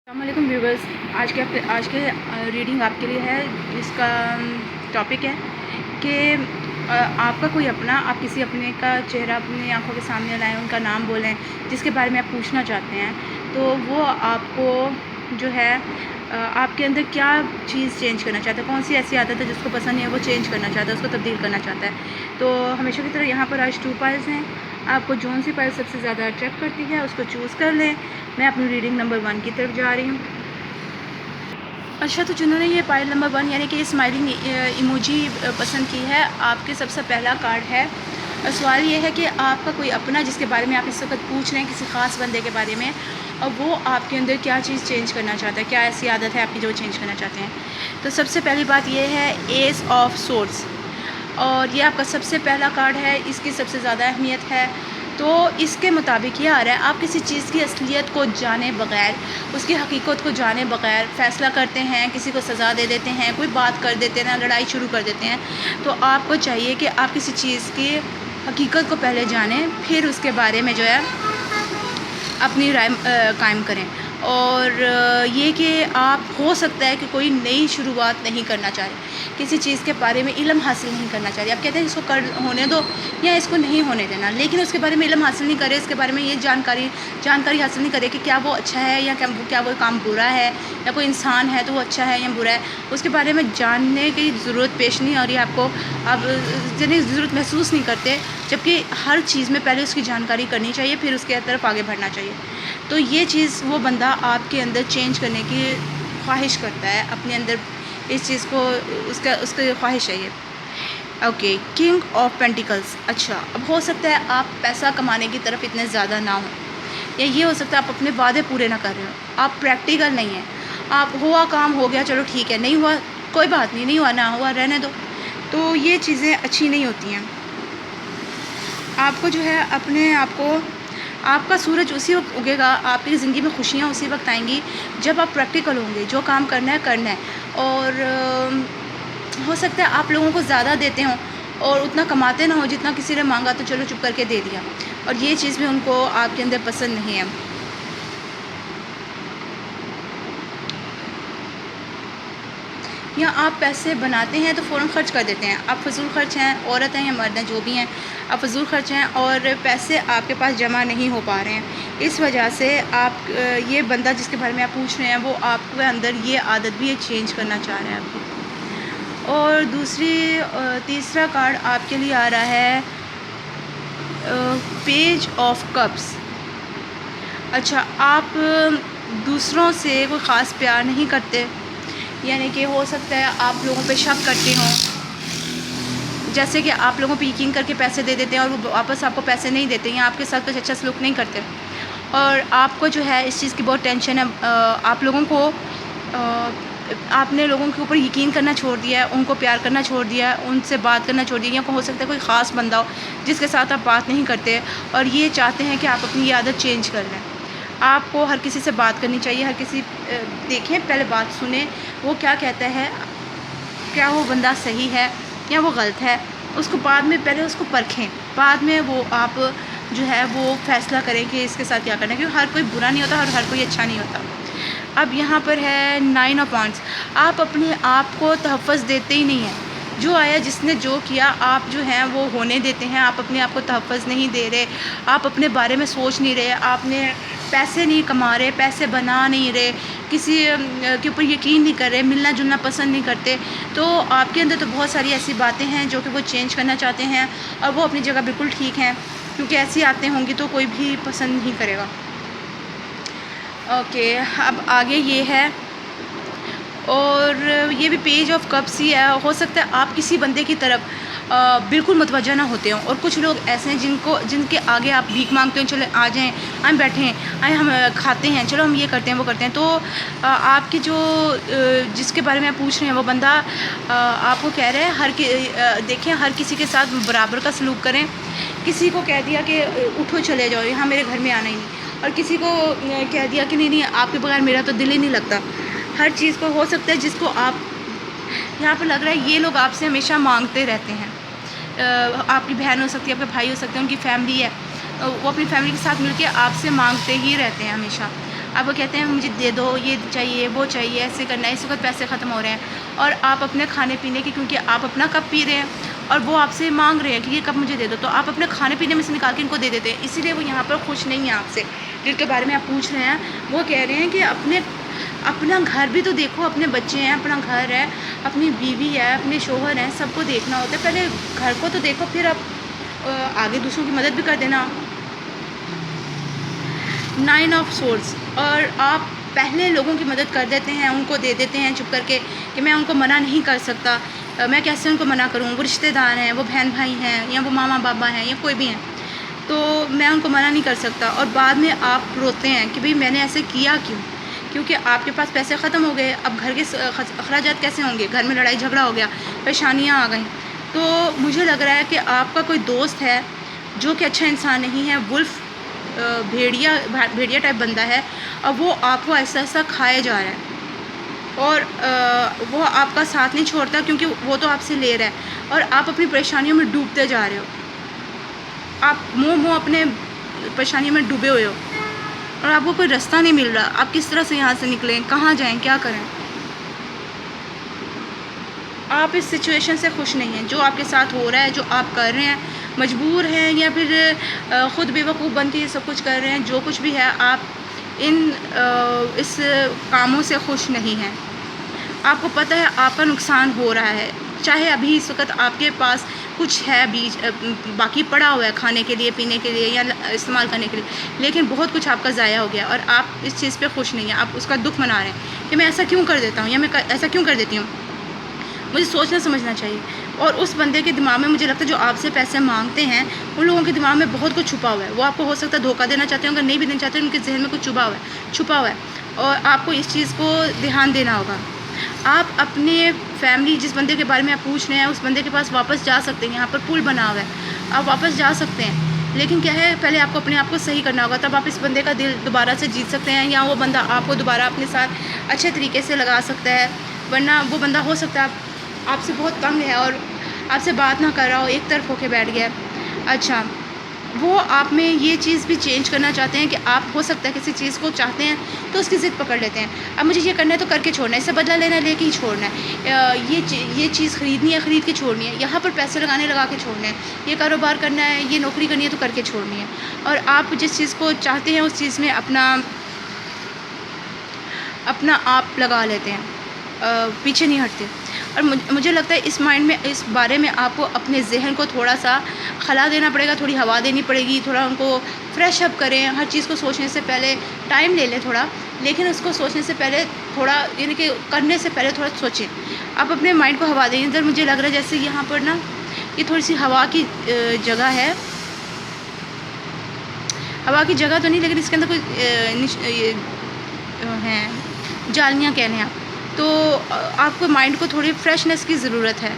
السلام علیکم ویورز، آج کے ریڈنگ آپ کے لیے ہے، جس کا ٹاپک ہے کہ آپ کا کوئی اپنا، آپ کسی اپنے کا چہرہ اپنی آنکھوں کے سامنے لائیں، ان کا نام بولیں جس کے بارے میں آپ پوچھنا چاہتے ہیں، تو وہ آپ کو جو ہے آپ کے اندر کیا چیز چینج کرنا چاہتا ہے، کون سی ایسی عادت ہے جس کو پسند نہیں ہے وہ چینج کرنا چاہتا ہے، اس کو تبدیل کرنا چاہتا ہے۔ تو ہمیشہ کی طرح یہاں پر آج 2 پائلز ہیں، آپ کو جون سی پائل سب سے زیادہ اٹریکٹ کرتی ہے اس کو چوز کر لیں۔ میں اپنی ریڈنگ نمبر 1 کی طرف جا رہی ہوں۔ اچھا، تو جنہوں نے یہ پائل نمبر 1 یعنی کہ اسمائلنگ ایموجی پسند کی ہے، آپ کے سب سے پہلا کارڈ ہے۔ سوال یہ ہے کہ آپ کا کوئی اپنا جس کے بارے میں آپ اس وقت پوچھ رہے ہیں، کسی خاص بندے کے بارے میں، اور وہ آپ کے اندر کیا چیز چینج کرنا چاہتا ہے، کیا ایسی عادت ہے آپ کی جو چینج کرنا چاہتے ہیں۔ تو سب سے پہلی بات یہ ہے ایس آف سورڈز، اور یہ آپ کا سب سے پہلا کارڈ ہے، اس کی سب سے زیادہ اہمیت ہے۔ تو اس کے مطابق یہ آ رہا ہے آپ کسی چیز کی اصلیت کو جانے بغیر، اس کی حقیقت کو جانے بغیر فیصلہ کرتے ہیں، کسی کو سزا دے دیتے ہیں، کوئی بات کر دیتے ہیں، لڑائی شروع کر دیتے ہیں۔ تو آپ کو چاہیے کہ آپ کسی چیز کی حقیقت کو پہلے جانیں، پھر اس کے بارے میں جو ہے اپنی رائے قائم کریں۔ اور یہ کہ آپ ہو سکتا ہے کہ کوئی نئی شروعات نہیں کرنا چاہے، کسی چیز کے بارے میں علم حاصل نہیں کرنا چاہتے، آپ کہتے ہیں اس کو ہونے دو یا اس کو نہیں ہونے دینا، لیکن اس کے بارے میں علم حاصل نہیں کرے، اس کے بارے میں یہ جانکاری حاصل نہیں کرے کہ کیا وہ اچھا ہے یا کیا وہ کام برا ہے، یا کوئی انسان ہے تو وہ اچھا ہے یا برا ہے، اس کے بارے میں جاننے کی ضرورت پیش نہیں آ رہی آپ کو، آپ جتنی ضرورت محسوس نہیں کرتے، جبکہ ہر چیز میں پہلے اس کی جانکاری کرنی چاہیے، پھر اس کے طرف آگے بڑھنا چاہیے۔ تو یہ چیز وہ بندہ آپ کے اندر چینج کرنے کی خواہش کرتا ہے، اپنے اندر اس چیز کو اس کی خواہش ہے یہ۔ Okay, King of Pentacles. اچھا، اب ہو سکتا ہے آپ پیسہ کمانے کی طرف اتنے زیادہ نہ ہوں، یا یہ ہو سکتا ہے آپ اپنے وعدے پورے نہ کر رہے ہو، آپ پریکٹیکل نہیں ہیں، آپ ہوا کام ہو گیا چلو ٹھیک ہے، نہیں ہوا کوئی بات نہیں ہوا نہ ہوا رہنے دو۔ تو یہ چیزیں اچھی نہیں ہوتی ہیں۔ آپ کو جو ہے اپنے آپ کو، آپ کا سورج اسی وقت اگے گا، آپ کی زندگی میں خوشیاں اسی وقت آئیں گی جب آپ پریکٹیکل ہوں گے، جو کام کرنا ہے۔ اور ہو سکتا ہے آپ لوگوں کو زیادہ دیتے ہوں اور اتنا کماتے نہ ہو جتنا کسی نے مانگا تو چلو چپ کر کے دے دیا، اور یہ چیز بھی ان کو آپ کے اندر پسند نہیں ہے۔ یا آپ پیسے بناتے ہیں تو فوراً خرچ کر دیتے ہیں، آپ فضول خرچ ہیں، عورت ہیں یا مرد ہیں جو بھی ہیں، آپ فضول خرچ ہیں اور پیسے آپ کے پاس جمع نہیں ہو پا رہے ہیں، اس وجہ سے آپ یہ بندہ جس کے بارے میں آپ پوچھ رہے ہیں وہ آپ کے اندر یہ عادت بھی چینج کرنا چاہ رہے ہیں آپ کی۔ اور تیسرا کارڈ آپ کے لیے آ رہا ہے پیج آف کپس۔ اچھا، آپ دوسروں سے کوئی خاص پیار نہیں کرتے، یعنی کہ ہو سکتا ہے آپ لوگوں پہ شک کرتے ہوں، جیسے کہ آپ لوگوں پہ یقین کر کے پیسے دے دیتے ہیں اور وہ واپس آپ کو پیسے نہیں دیتے، یا آپ کے ساتھ کچھ اچھا سلوک نہیں کرتے، اور آپ کو جو ہے اس چیز کی بہت ٹینشن ہے، آپ لوگوں کو آپ نے لوگوں کے اوپر یقین کرنا چھوڑ دیا ہے، ان کو پیار کرنا چھوڑ دیا ہے، ان سے بات کرنا چھوڑ دیا، یا ہو سکتا ہے کوئی خاص بندہ ہو جس کے ساتھ آپ بات نہیں کرتے اور یہ چاہتے ہیں کہ آپ اپنی یہ عادت چینج کر لیں۔ آپ کو ہر کسی سے بات کرنی چاہیے، ہر کسی دیکھیں، پہلے بات سنیں وہ کیا کہتا ہے، کیا وہ بندہ صحیح ہے یا وہ غلط ہے، اس کو بعد میں پہلے اس کو پرکھیں، بعد میں وہ آپ جو ہے وہ فیصلہ کریں کہ اس کے ساتھ کیا کرنا ہے، کیونکہ ہر کوئی برا نہیں ہوتا اور ہر کوئی اچھا نہیں ہوتا۔ اب یہاں پر ہے 9 آف وانڈز، آپ اپنے آپ کو تحفظ دیتے ہی نہیں ہیں، جو آیا جس نے جو کیا آپ جو ہیں وہ ہونے دیتے ہیں، آپ اپنے آپ کو تحفظ نہیں دے رہے، آپ اپنے بارے میں سوچ نہیں رہے، آپ نے پیسے نہیں کما رہے، پیسے بنا نہیں رہے، کسی کے اوپر یقین نہیں کر رہے، ملنا جلنا پسند نہیں کرتے، تو آپ کے اندر تو بہت ساری ایسی باتیں ہیں جو کہ وہ چینج کرنا چاہتے ہیں، اور وہ اپنی جگہ بالکل ٹھیک ہیں، کیونکہ ایسی عادتیں ہوں گی تو کوئی بھی پسند نہیں کرے گا۔ اوکے، اب آگے یہ ہے، اور یہ بھی پیج آف کپس ہی ہے، ہو سکتا ہے آپ کسی بندے کی طرف بالکل متوجہ نہ ہوتے ہوں، اور کچھ لوگ ایسے ہیں جن کے آگے آپ بھیک مانگتے ہیں، چلو آ جائیں، ہم بیٹھیں، آئیں ہم کھاتے ہیں، چلو ہم یہ کرتے ہیں وہ کرتے ہیں، تو آپ کی جو جس کے بارے میں آپ پوچھ رہے ہیں وہ بندہ آپ کو کہہ رہے ہیں دیکھیں ہر کسی کے ساتھ برابر کا سلوک کریں، کسی کو کہہ دیا کہ اٹھو چلے جاؤ، یہاں میرے گھر میں آنا ہی نہیں، اور کسی کو کہہ دیا کہ نہیں آپ کے بغیر میرا تو دل ہی نہیں لگتا، ہر چیز کو ہو سکتا ہے جس کو آپ یہاں پہ لگ رہا ہے یہ لوگ آپ سے ہمیشہ مانگتے رہتے ہیں، آپ کی بہن ہو سکتی ہے، آپ کے بھائی ہو سکتے ہیں، ان کی فیملی ہے، وہ اپنی فیملی کے ساتھ مل کے آپ سے مانگتے ہی رہتے ہیں ہمیشہ، آپ وہ کہتے ہیں مجھے دے دو، یہ چاہیے وہ چاہیے، ایسے کرنا ہے، اس وقت پیسے ختم ہو رہے ہیں اور آپ اپنے کھانے پینے کے، کیونکہ آپ اپنا کپ پی رہے ہیں اور وہ آپ سے مانگ رہے ہیں کہ یہ کپ مجھے دے دو، تو آپ اپنے کھانے پینے میں سے نکال کے ان کو دے دیتے ہیں. اسی لیے وہ یہاں پر خوش نہیں ہیں آپ سے. جن کے بارے میں آپ پوچھ رہے ہیں وہ کہہ رہے ہیں کہ اپنا گھر بھی تو دیکھو، اپنے بچے ہیں، اپنا گھر ہے، اپنی بیوی ہے، اپنے شوہر ہیں، سب کو دیکھنا ہوتا ہے. پہلے گھر کو تو دیکھو، پھر آپ آگے دوسروں کی مدد بھی کر دینا. 9 آف سورڈز. اور آپ پہلے لوگوں کی مدد کر دیتے ہیں، ان کو دے دیتے ہیں چپ کر کے کہ میں ان کو منع نہیں کر سکتا، میں کیسے ان کو منع کروں، وہ رشتہ دار ہیں، وہ بہن بھائی ہیں، یا وہ ماما بابا ہیں، یا کوئی بھی ہیں، تو میں ان کو منع نہیں کر سکتا. اور بعد میں آپ روتے ہیں کہ بھئی میں نے ایسے کیا کیوں، کیونکہ آپ کے پاس پیسے ختم ہو گئے. اب گھر کے اخراجات کیسے ہوں گے، گھر میں لڑائی جھگڑا ہو گیا، پریشانیاں آ گئیں. تو مجھے لگ رہا ہے کہ آپ کا کوئی دوست ہے جو کہ اچھا انسان نہیں ہے، ولف، بھیڑیا ٹائپ بندہ ہے، اور وہ آپ کو ایسا ایسا کھائے جا رہا ہے، اور وہ آپ کا ساتھ نہیں چھوڑتا کیونکہ وہ تو آپ سے لے رہا ہے، اور آپ اپنی پریشانیوں میں ڈوبتے جا رہے ہو. آپ منہ اپنے پریشانیوں میں ڈوبے ہوئے ہو اور آپ کو کوئی رستہ نہیں مل رہا. آپ کس طرح سے یہاں سے نکلیں، کہاں جائیں، کیا کریں. آپ اس سچویشن سے خوش نہیں ہیں جو آپ کے ساتھ ہو رہا ہے، جو آپ کر رہے ہیں، مجبور ہیں یا پھر خود بے وقوف بن کے یہ سب کچھ کر رہے ہیں. جو کچھ بھی ہے، آپ اس کاموں سے خوش نہیں ہیں. آپ کو پتہ ہے آپ کا نقصان ہو رہا ہے، چاہے ابھی اس وقت آپ کے پاس کچھ ہے باقی پڑا ہوا ہے کھانے کے لیے، پینے کے لیے، یا استعمال کرنے کے لیے، لیکن بہت کچھ آپ کا ضائع ہو گیا اور آپ اس چیز پہ خوش نہیں ہیں. آپ اس کا دکھ منا رہے ہیں کہ میں ایسا کیوں کر دیتا ہوں، یا میں ایسا کیوں کر دیتی ہوں. مجھے سوچنا سمجھنا چاہیے. اور اس بندے کے دماغ میں مجھے لگتا ہے جو آپ سے پیسے مانگتے ہیں، ان لوگوں کے دماغ میں بہت کچھ چھپا ہوا ہے. وہ آپ کو ہو سکتا ہے دھوکہ دینا چاہتے ہیں، اگر نہیں بھی دینا چاہتے ہیں، ان کے ذہن میں کچھ چھپا ہوا ہے. اور آپ کو اس چیز کو دھیان دینا ہوگا. آپ اپنے فیملی، جس بندے کے بارے میں آپ پوچھ رہے ہیں، اس بندے کے پاس واپس جا سکتے ہیں. یہاں پر پل بنا ہوا ہے، آپ واپس جا سکتے ہیں. لیکن کیا ہے، پہلے آپ کو اپنے آپ کو صحیح کرنا ہوگا، تب آپ اس بندے کا دل دوبارہ سے جیت سکتے ہیں، یا وہ بندہ آپ کو دوبارہ اپنے ساتھ اچھے طریقے سے لگا سکتا ہے. ورنہ وہ بندہ ہو سکتا ہے آپ سے بہت تنگ ہے اور آپ سے بات نہ کر رہا ہو، ایک طرف ہو کے بیٹھ گیا. اچھا، وہ آپ میں یہ چیز بھی چینج کرنا چاہتے ہیں کہ آپ ہو سکتا ہے کسی چیز کو چاہتے ہیں تو اس کی ضد پکڑ لیتے ہیں. اب مجھے یہ کرنا ہے تو کر کے چھوڑنا ہے، اس سے بدلہ لینا ہے، لے کے ہی چھوڑنا ہے. یہ چیز خریدنی ہے، خرید کے چھوڑنی ہے. یہاں پر پیسے لگا کے چھوڑنا ہے. یہ کاروبار کرنا ہے، یہ نوکری کرنی ہے تو کر کے چھوڑنی ہے. اور آپ جس چیز کو چاہتے ہیں اس چیز میں اپنا آپ لگا لیتے ہیں، پیچھے نہیں ہٹتے. اور مجھے لگتا ہے اس مائنڈ میں، اس بارے میں آپ کو اپنے ذہن کو تھوڑا سا خلا دینا پڑے گا، تھوڑی ہوا دینی پڑے گی، تھوڑا ان کو فریش اپ کریں. ہر چیز کو سوچنے سے پہلے ٹائم لے لیں تھوڑا، لیکن اس کو سوچنے سے پہلے تھوڑا، یعنی کہ کرنے سے پہلے تھوڑا سوچیں. آپ اپنے مائنڈ کو ہوا دیں. ادھر مجھے لگ رہا ہے جیسے یہاں پر نا یہ تھوڑی سی ہوا کی جگہ ہے. ہوا کی جگہ تو نہیں، لیکن اس کے اندر کوئی ہیں جالیاں کہہ لیں آپ. تو آپ کو مائنڈ کو تھوڑی فریشنس کی ضرورت ہے.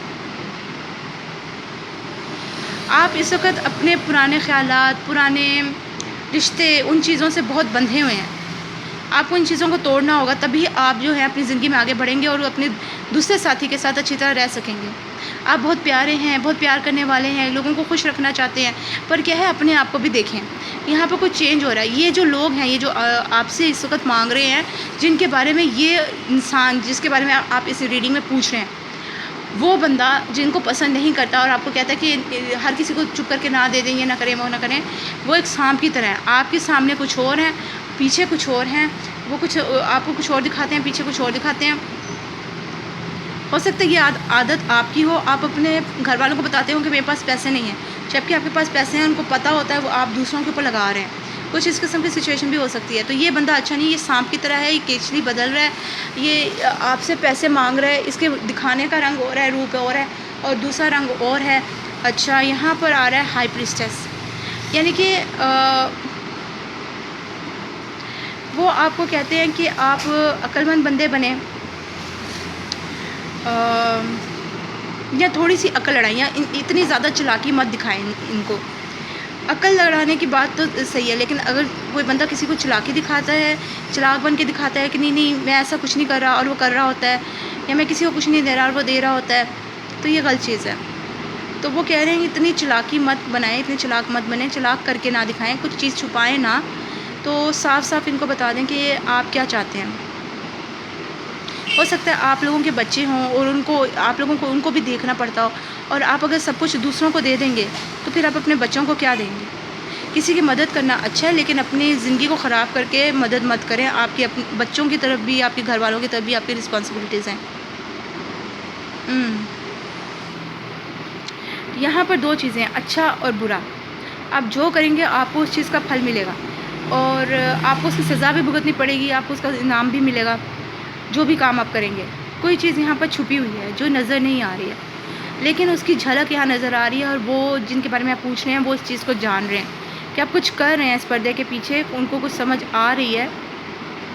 آپ اس وقت اپنے پرانے خیالات، پرانے رشتے، ان چیزوں سے بہت بندھے ہوئے ہیں. آپ کو ان چیزوں کو توڑنا ہوگا، تبھی آپ جو ہے اپنی زندگی میں آگے بڑھیں گے اور اپنے دوسرے ساتھی کے ساتھ اچھی طرح رہ سکیں گے. آپ بہت پیارے ہیں، بہت پیار کرنے والے ہیں، لوگوں کو خوش رکھنا چاہتے ہیں، پر کیا ہے، اپنے آپ کو بھی دیکھیں. یہاں پہ کچھ چینج ہو رہا ہے. یہ جو لوگ ہیں، یہ جو آپ سے اس وقت مانگ رہے ہیں، جن کے بارے میں یہ انسان، جس کے بارے میں آپ اس ریڈنگ میں پوچھ رہے ہیں، وہ بندہ جن کو پسند نہیں کرتا اور آپ کو کہتا ہے کہ ہر کسی کو چپ کر کے نہ دے دیں، یہ نہ کریں، وہ نہ کریں، وہ ایک سانپ کی طرح ہے. آپ کے سامنے کچھ اور ہیں، پیچھے کچھ اور ہیں. وہ کچھ آپ کو کچھ اور دکھاتے ہیں، پیچھے کچھ اور دکھاتے ہیں. ہو سکتا ہے یہ عادت آپ کی ہو. آپ اپنے گھر والوں کو بتاتے ہو کہ میرے پاس پیسے نہیں ہیں، جبکہ آپ کے پاس پیسے ہیں، ان کو پتہ ہوتا ہے، وہ آپ دوسروں کے اوپر لگا رہے ہیں. کچھ اس قسم کی سچویشن بھی ہو سکتی ہے. تو یہ بندہ اچھا نہیں، یہ سانپ کی طرح ہے، یہ کیچلی بدل رہا ہے، یہ آپ سے پیسے مانگ رہا ہے. اس کے دکھانے کا رنگ اور ہے، روپ اور ہے، اور دوسرا رنگ اور ہے. اچھا، یہاں پر آ رہا ہے ہائی پریسٹس، یعنی کہ وہ آپ کو کہتے ہیں کہ آپ عقل مند بندے بنیں، یا تھوڑی سی عقل لڑائیں، یا اتنی زیادہ چلاکی مت دکھائیں ان کو. عقل لڑانے کی بات تو صحیح ہے، لیکن اگر کوئی بندہ کسی کو چلاکی دکھاتا ہے، چلاک بن کے دکھاتا ہے کہ نہیں میں ایسا کچھ نہیں کر رہا، اور وہ کر رہا ہوتا ہے، یا میں کسی کو کچھ نہیں دے رہا اور وہ دے رہا ہوتا ہے، تو یہ غلط چیز ہے. تو وہ کہہ رہے ہیں اتنی چلاکی مت بنائیں، اتنے چلاک مت بنیں، چلاک کر کے نہ دکھائیں، کچھ چیز چھپائیں نہ. تو صاف صاف ان کو بتا دیں کہ آپ کیا چاہتے ہیں. ہو سکتا ہے آپ لوگوں کے بچے ہوں اور آپ لوگوں کو ان کو بھی دیکھنا پڑتا ہو، اور آپ اگر سب کچھ دوسروں کو دے دیں گے تو پھر آپ اپنے بچوں کو کیا دیں گے؟ کسی کی مدد کرنا اچھا ہے، لیکن اپنی زندگی کو خراب کر کے مدد مت کریں. آپ کے بچوں کی طرف بھی، آپ کے گھر والوں کی طرف بھی آپ کی رسپانسبلٹیز ہیں. یہاں پر دو چیزیں ہیں، اچھا اور برا. آپ جو کریں گے آپ کو اس چیز کا پھل ملے گا، اور آپ کو اس کی سزا بھی بھگتنی پڑے گی، آپ کو اس کا انعام بھی ملے گا جو بھی کام آپ کریں گے. کوئی چیز یہاں پر چھپی ہوئی ہے جو نظر نہیں آ رہی ہے، لیکن اس کی جھلک یہاں نظر آ رہی ہے، اور وہ جن کے بارے میں آپ پوچھ رہے ہیں وہ اس چیز کو جان رہے ہیں کہ آپ کچھ کر رہے ہیں اس پردے کے پیچھے، ان کو کچھ سمجھ آ رہی ہے،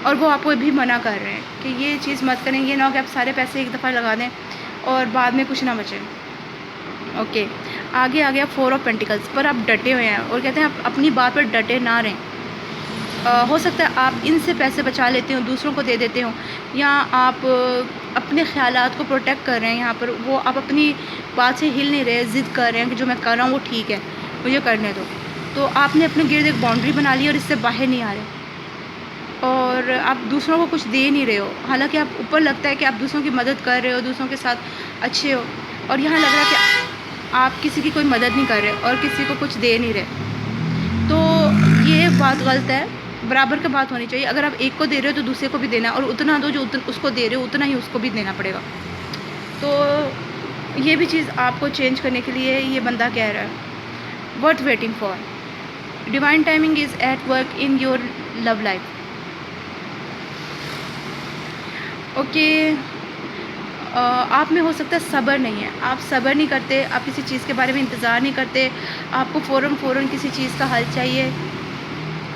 اور وہ آپ کو بھی منع کر رہے ہیں کہ یہ چیز مت کریں. یہ نہ ہو کہ آپ سارے پیسے ایک دفعہ لگا دیں اور بعد میں کچھ نہ بچے. اوکے، آگے آ گیا 4 آف پینٹیکلس پر. آپ ڈٹے ہوئے ہیں اور کہتے ہیں آپ اپنی بات پر ڈٹے نہ رہیں. ہو سکتا ہے آپ ان سے پیسے بچا لیتے ہوں، دوسروں کو دے دیتے ہوں، یا آپ اپنے خیالات کو پروٹیکٹ کر رہے ہیں. یہاں پر وہ آپ اپنی بات سے ہل نہیں رہے، ضد کر رہے ہیں کہ جو میں کر رہا ہوں وہ ٹھیک ہے، مجھے کرنے دو. تو آپ نے اپنے گرد ایک باؤنڈری بنا لی اور اس سے باہر نہیں آ رہے، اور آپ دوسروں کو کچھ دے نہیں رہے ہو. حالانکہ آپ اوپر لگتا ہے کہ آپ دوسروں کی مدد کر رہے ہو، دوسروں کے ساتھ اچھے ہو، اور یہاں لگ رہا ہے کہ آپ کسی کی کوئی مدد نہیں کر رہے اور کسی کو کچھ دے نہیں رہے. تو یہ بات غلط ہے. برابر کا بات ہونی چاہیے. اگر آپ ایک کو دے رہے ہو تو دوسرے کو بھی دینا ہے، اور اتنا دو جو اس کو دے رہے ہو اتنا ہی اس کو بھی دینا پڑے گا. تو یہ بھی چیز آپ کو چینج کرنے کے لیے یہ بندہ کہہ رہا ہے. Worth waiting for. Divine timing is at work in your love life. Okay, آپ میں ہو سکتا ہے صبر نہیں ہے، آپ صبر نہیں کرتے، آپ کسی چیز کے بارے میں انتظار نہیں کرتے. آپ کو فوراً کسی چیز کا حل چاہیے،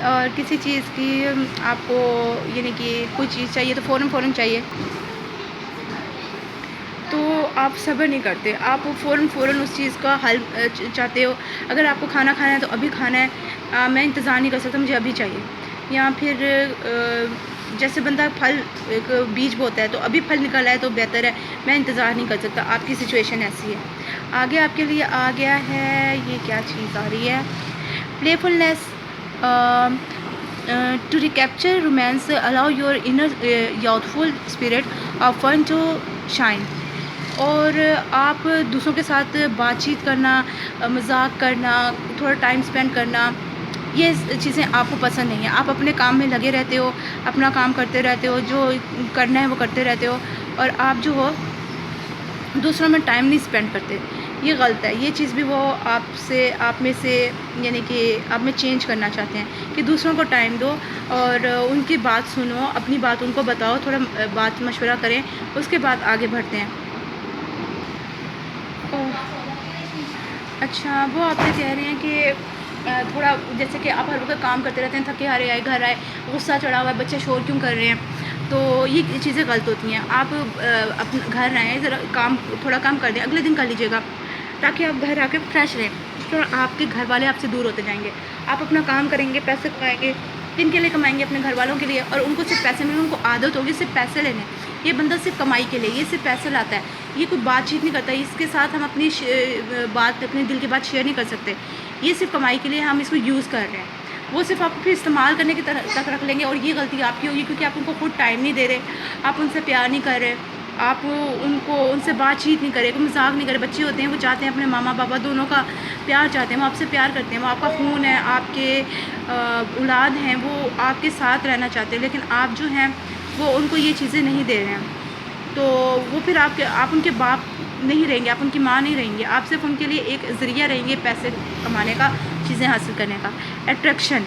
اور کسی چیز کی آپ کو یعنی کہ کوئی چیز چاہیے تو فوراً چاہیے. تو آپ صبر نہیں کرتے، آپ فوراً اس چیز کا حل چاہتے ہو. اگر آپ کو کھانا کھانا ہے تو ابھی کھانا ہے، میں انتظار نہیں کر سکتا، مجھے ابھی چاہیے. یا پھر جیسے بندہ پھل ایک بیج بوتا ہے تو ابھی پھل نکل آئے تو بہتر ہے، میں انتظار نہیں کر سکتا. آپ کی سچویشن ایسی ہے. آگے آپ کے لیے آ گیا ہے، یہ کیا چیز آ رہی ہے؟ Playfulness. To recapture romance allow your inner youthful spirit of fun to shine. اور آپ دوسروں کے ساتھ بات چیت کرنا، مذاق کرنا، تھوڑا ٹائم اسپینڈ کرنا، یہ چیزیں آپ کو پسند نہیں ہیں. آپ اپنے کام میں لگے رہتے ہو، اپنا کام کرتے رہتے ہو، جو کرنا ہے وہ کرتے رہتے ہو، اور آپ جو ہو دوسروں میں ٹائم نہیں اسپینڈ کرتے. یہ غلط ہے. یہ چیز بھی وہ آپ میں سے یعنی کہ آپ میں چینج کرنا چاہتے ہیں کہ دوسروں کو ٹائم دو اور ان کی بات سنو، اپنی بات ان کو بتاؤ، تھوڑا بات مشورہ کریں، اس کے بعد آگے بڑھتے ہیں. اچھا، وہ آپ سے کہہ رہے ہیں کہ تھوڑا جیسے کہ آپ ہر وقت کام کرتے رہتے ہیں، تھکے ہارے آئے گھر آئے، غصہ چڑھا ہوا ہے، بچے شور کیوں کر رہے ہیں، تو یہ چیزیں غلط ہوتی ہیں. آپ اپنے گھر آئیں، ذرا تھوڑا کام کر دیں، اگلے دن کر لیجیے گا، تاکہ آپ گھر آ کے فریش رہیں. تو آپ کے گھر والے آپ سے دور ہوتے جائیں گے. آپ اپنا کام کریں گے، پیسے کمائیں گے. کن کے لیے کمائیں گے؟ اپنے گھر والوں کے لیے. اور ان کو صرف پیسے ملیں، ان کو عادت ہوگی صرف پیسے لینے. یہ بندہ صرف کمائی کے لیے، یہ صرف پیسے لاتا ہے، یہ کوئی بات چیت نہیں کرتا. اس کے ساتھ ہم اپنی بات، اپنے دل کی بات شیئر نہیں کر سکتے. یہ صرف کمائی کے لیے ہم اس کو یوز کر رہے ہیں. وہ صرف آپ کو پھر استعمال کرنے کی تک رکھ لیں گے، اور یہ غلطی آپ کی ہوگی کیونکہ آپ ان کو خود ٹائم نہیں دے رہے، آپ ان سے پیار نہیں کر رہے، آپ ان سے بات چیت نہیں کرے، کوئی مذاق نہیں کرے. بچے ہوتے ہیں وہ چاہتے ہیں اپنے ماما پاپا دونوں کا پیار چاہتے ہیں، وہ آپ سے پیار کرتے ہیں، وہ آپ کا خون ہے، آپ کے اولاد ہیں، وہ آپ کے ساتھ رہنا چاہتے ہیں، لیکن آپ جو ہیں وہ ان کو یہ چیزیں نہیں دے رہے ہیں. تو وہ پھر آپ ان کے باپ نہیں رہیں گے، آپ ان کی ماں نہیں رہیں گے، آپ صرف ان کے لیے ایک ذریعہ رہیں گے پیسے کمانے کا، چیزیں حاصل کرنے کا. Attraction.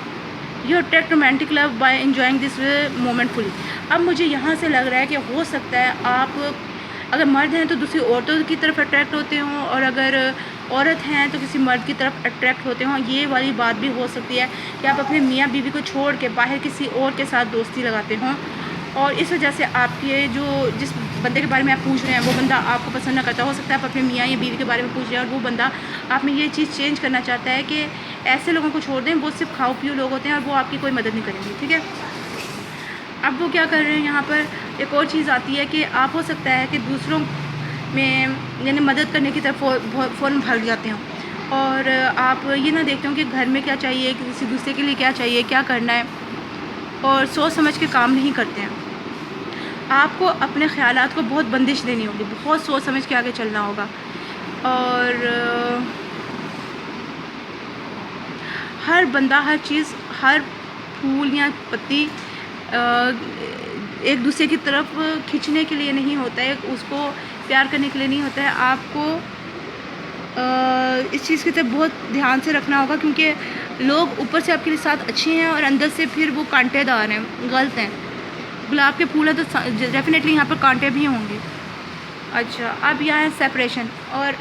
You attract romantic love by enjoying this moment fully. اب مجھے یہاں سے لگ رہا ہے کہ ہو سکتا ہے آپ اگر مرد ہیں تو دوسری عورتوں کی طرف اٹریکٹ ہوتے ہوں، اور اگر عورت ہیں تو کسی مرد کی طرف اٹریکٹ ہوتے ہوں. یہ والی بات بھی ہو سکتی ہے کہ آپ اپنے میاں بیوی کو چھوڑ کے باہر کسی اور کے ساتھ دوستی لگاتے ہوں، اور اس وجہ سے آپ کے جس بندے کے بارے میں آپ پوچھ رہے ہیں وہ بندہ آپ کو پسند نہ کرتا. ہو سکتا ہے آپ اپنے میاں یا بیوی کے بارے میں پوچھ رہے ہیں اور وہ بندہ آپ میں یہ چیز چینج کرنا چاہتا ہے کہ ایسے لوگوں کو چھوڑ دیں، وہ صرف کھاؤ پیو لوگ ہوتے ہیں اور وہ آپ کی کوئی مدد نہیں کریں گے. ٹھیک ہے. اب وہ کیا کر رہے ہیں یہاں پر؟ ایک اور چیز آتی ہے کہ آپ ہو سکتا ہے کہ دوسروں میں یعنی مدد کرنے کی طرف فوراً بھاگ جاتے ہوں، اور آپ یہ نہ دیکھتے ہوں کہ گھر میں کیا چاہیے، کسی دوسرے کے لیے کیا چاہیے، کیا کرنا ہے. اور سوچ سمجھ کے کام نہیں کرتے ہیں. آپ کو اپنے خیالات کو بہت بندش دینی ہوگی، بہت سوچ سمجھ کے آگے چلنا ہوگا. اور ہر بندہ، ہر چیز، ہر پھول یا پتی ایک دوسرے کی طرف کھینچنے کے لیے نہیں ہوتا ہے، اس کو پیار کرنے کے لیے نہیں ہوتا ہے. آپ کو اس چیز کی طرف بہت دھیان سے رکھنا ہوگا، کیونکہ لوگ اوپر سے آپ کے ساتھ اچھے ہیں اور اندر سے پھر وہ کانٹے دار ہیں، غلط ہیں. گلاب کے پھول ہیں تو ڈیفینیٹلی یہاں پر کانٹے بھی ہوں گے. اچھا، اب یہاں ہے سیپریشن، اور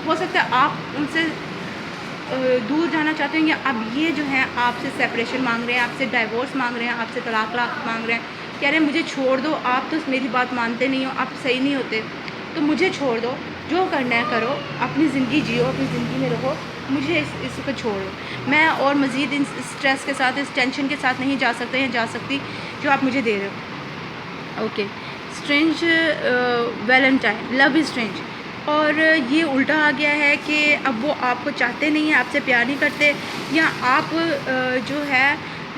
ہو سکتا ہے آپ ان سے دور جانا چاہتے ہیں، یا اب یہ جو ہیں آپ سے سیپریشن مانگ رہے ہیں، آپ سے ڈائیورس مانگ رہے ہیں، آپ سے طلاق مانگ رہے ہیں، کہہ رہے ہیں مجھے چھوڑ دو، آپ تو میری بات مانتے نہیں ہو، آپ صحیح نہیں ہوتے، تو مجھے چھوڑ دو، جو کرنا ہے کرو، اپنی زندگی جیو، اپنی زندگی میں رہو، مجھے اس کو چھوڑو. میں اور مزید اس اسٹریس کے ساتھ، اس ٹینشن کے ساتھ نہیں جا سکتے یا جا سکتی جو آپ مجھے دے رہے ہو. اوکے. اسٹرینج ویلنٹائن، لو از اسٹرینج. اور یہ الٹا آ گیا ہے کہ اب وہ آپ کو چاہتے نہیں ہیں، آپ سے پیار نہیں کرتے، یا آپ جو ہے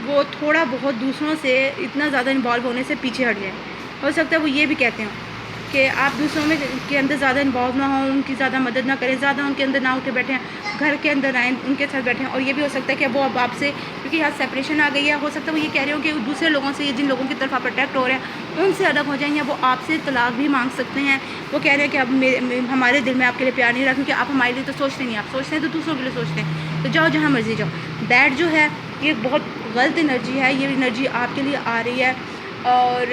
وہ تھوڑا بہت دوسروں سے اتنا زیادہ انوالو ہونے سے پیچھے ہٹ جائیں. ہو سکتا ہے وہ یہ بھی کہتے ہیں کہ آپ دوسروں میں کے اندر زیادہ انوالو نہ ہوں، ان کی زیادہ مدد نہ کریں، زیادہ ان کے اندر نہ اٹھے بیٹھیں، گھر کے اندر آئیں، ان کے ساتھ بیٹھیں. اور یہ بھی ہو سکتا ہے کہ وہ اب آپ سے، کیونکہ یہاں سیپریشن آ گئی ہے، ہو سکتا ہے وہ یہ کہہ رہے ہو کہ دوسرے لوگوں سے، جن لوگوں کی طرف آپ اٹریکٹ ہو رہے ہیں ان سے الگ ہو جائیں، یا وہ آپ سے طلاق بھی مانگ سکتے ہیں. وہ کہہ رہے ہیں کہ اب ہمارے دل میں آپ کے لیے پیار نہیں رہا، کیونکہ آپ ہمارے لیے تو سوچتے نہیں، آپ سوچتے ہیں تو دوسروں کے لیے سوچتے ہیں، تو جاؤ جہاں مرضی جاؤ. دیٹ جو ہے یہ بہت غلط انرجی ہے، یہ انرجی آپ کے لیے آ رہی ہے، اور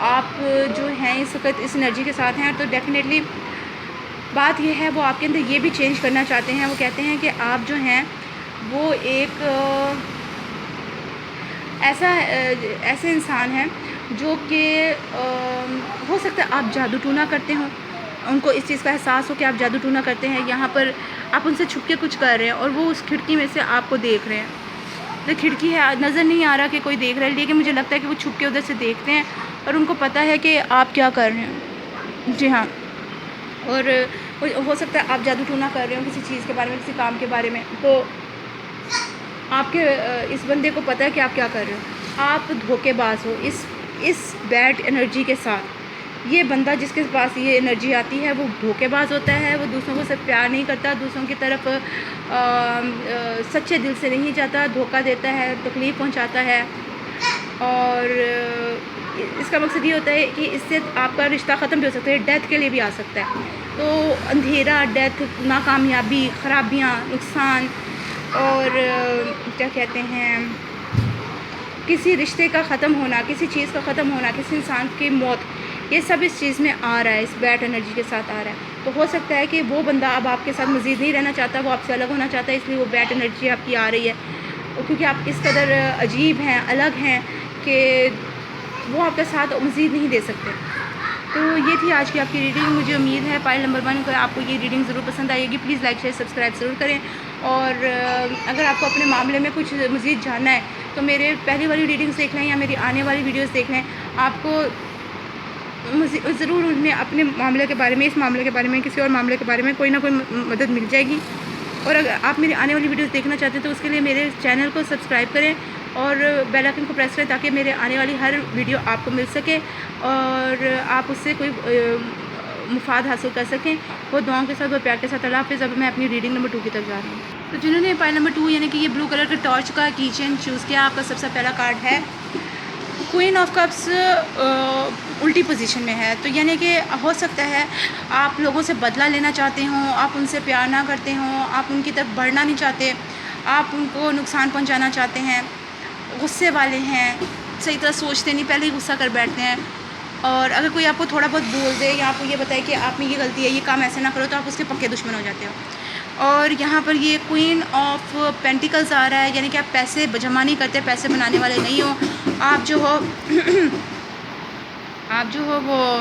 آپ جو ہیں اس وقت اس انرجی کے ساتھ ہیں. تو ڈیفینیٹلی بات یہ ہے، وہ آپ کے اندر یہ بھی چینج کرنا چاہتے ہیں. وہ کہتے ہیں کہ آپ جو ہیں وہ ایک ایسے انسان ہیں جو کہ ہو سکتا ہے آپ جادو ٹونا کرتے ہوں، ان کو اس چیز کا احساس ہو کہ آپ جادو ٹونا کرتے ہیں، یہاں پر آپ ان سے چھپ کے کچھ کر رہے ہیں، اور وہ اس کھڑکی میں سے آپ کو دیکھ رہے ہیں. تو کھڑکی ہے، نظر نہیں آ رہا کہ کوئی دیکھ رہا ہے، لیکن مجھے لگتا ہے کہ وہ چھپ کے ادھر سے دیکھتے ہیں، اور ان کو پتہ ہے کہ آپ کیا کر رہے ہیں. جی ہاں. اور ہو سکتا ہے آپ جادو ٹونا کر رہے ہوں کسی چیز کے بارے میں، کسی کام کے بارے میں، تو آپ کے اس بندے کو پتہ ہے کہ آپ کیا کر رہے ہو. آپ دھوکے باز ہو اس بیڈ انرجی کے ساتھ. یہ بندہ جس کے پاس یہ انرجی آتی ہے وہ دھوکے باز ہوتا ہے، وہ دوسروں کو صرف پیار نہیں کرتا، دوسروں کی طرف سچے دل سے نہیں جاتا، دھوکہ دیتا ہے، تکلیف پہنچاتا ہے. اور اس کا مقصد یہ ہوتا ہے کہ اس سے آپ کا رشتہ ختم بھی ہو سکتا ہے، ڈیتھ کے لیے بھی آ سکتا ہے. تو اندھیرا، ڈیتھ، ناکامیابی، خرابیاں، نقصان، اور کیا کہتے ہیں، کسی رشتے کا ختم ہونا، کسی چیز کا ختم ہونا، کسی انسان کی موت، یہ سب اس چیز میں آ رہا ہے، اس بیڈ انرجی کے ساتھ آ رہا ہے. تو ہو سکتا ہے کہ وہ بندہ اب آپ کے ساتھ مزید نہیں رہنا چاہتا، وہ آپ سے الگ ہونا چاہتا ہے، اس لیے وہ بیڈ انرجی آپ کی آ رہی ہے، کیونکہ آپ اس قدر عجیب ہیں، الگ ہیں، کہ وہ آپ کا ساتھ مزید نہیں دے سکتے. تو یہ تھی آج کی آپ کی ریڈنگ. مجھے امید ہے فائل نمبر 1 کو آپ کو یہ ریڈنگ ضرور پسند آئے گی. پلیز لائک، شیئر، سبسکرائب ضرور کریں. اور اگر آپ کو اپنے معاملے میں کچھ مزید جاننا ہے تو میرے پہلی والی ریڈنگس دیکھ لیں، یا میری آنے والی ویڈیوز دیکھ لیں. آپ کو ضرور ان میں اپنے معاملے کے بارے میں، اس معاملے کے بارے میں، کسی اور معاملے کے بارے میں کوئی نہ کوئی مدد مل جائے گی. اور اگر آپ میری آنے والی ویڈیوز دیکھنا چاہتے ہیں تو اس کے لیے میرے چینل کو سبسکرائب کریں اور بیل آئکن کو پریس کریں، تاکہ میرے آنے والی ہر ویڈیو آپ کو مل سکے اور آپ اس سے کوئی مفاد حاصل کر سکیں. وہ دعاؤں کے ساتھ، وہ پیار کے ساتھ. اللہ حافظ. اب میں اپنی ریڈنگ نمبر 2 کی طرف جا رہی ہوں. تو جنہوں نے فائل نمبر 2 یعنی کہ یہ بلو کلر کے ٹارچ کا کی چین چوز کیا، آپ کا سب سے پہلا کارڈ ہے کوئین آف کپس، الٹی پوزیشن میں ہے. تو یعنی کہ ہو سکتا ہے آپ لوگوں سے بدلہ لینا چاہتے ہوں، آپ ان سے پیار نہ کرتے ہوں، آپ ان کی طرف بڑھنا نہیں چاہتے، آپ ان کو نقصان پہنچانا چاہتے ہیں، غصے والے ہیں، صحیح طرح سوچتے نہیں، پہلے ہی غصہ کر بیٹھتے ہیں. اور اگر کوئی آپ کو تھوڑا بہت بول دے یا آپ کو یہ بتائے کہ آپ میں یہ غلطی ہے، یہ کام ایسے نہ کرو، تو آپ اس کے پکے دشمن ہو جاتے ہو. اور یہاں پر یہ کوئین آف پینٹیکلز آ رہا ہے، یعنی کہ آپ پیسے جمع نہیں کرتے، پیسے بنانے والے نہیں ہو. آپ جو ہو وہ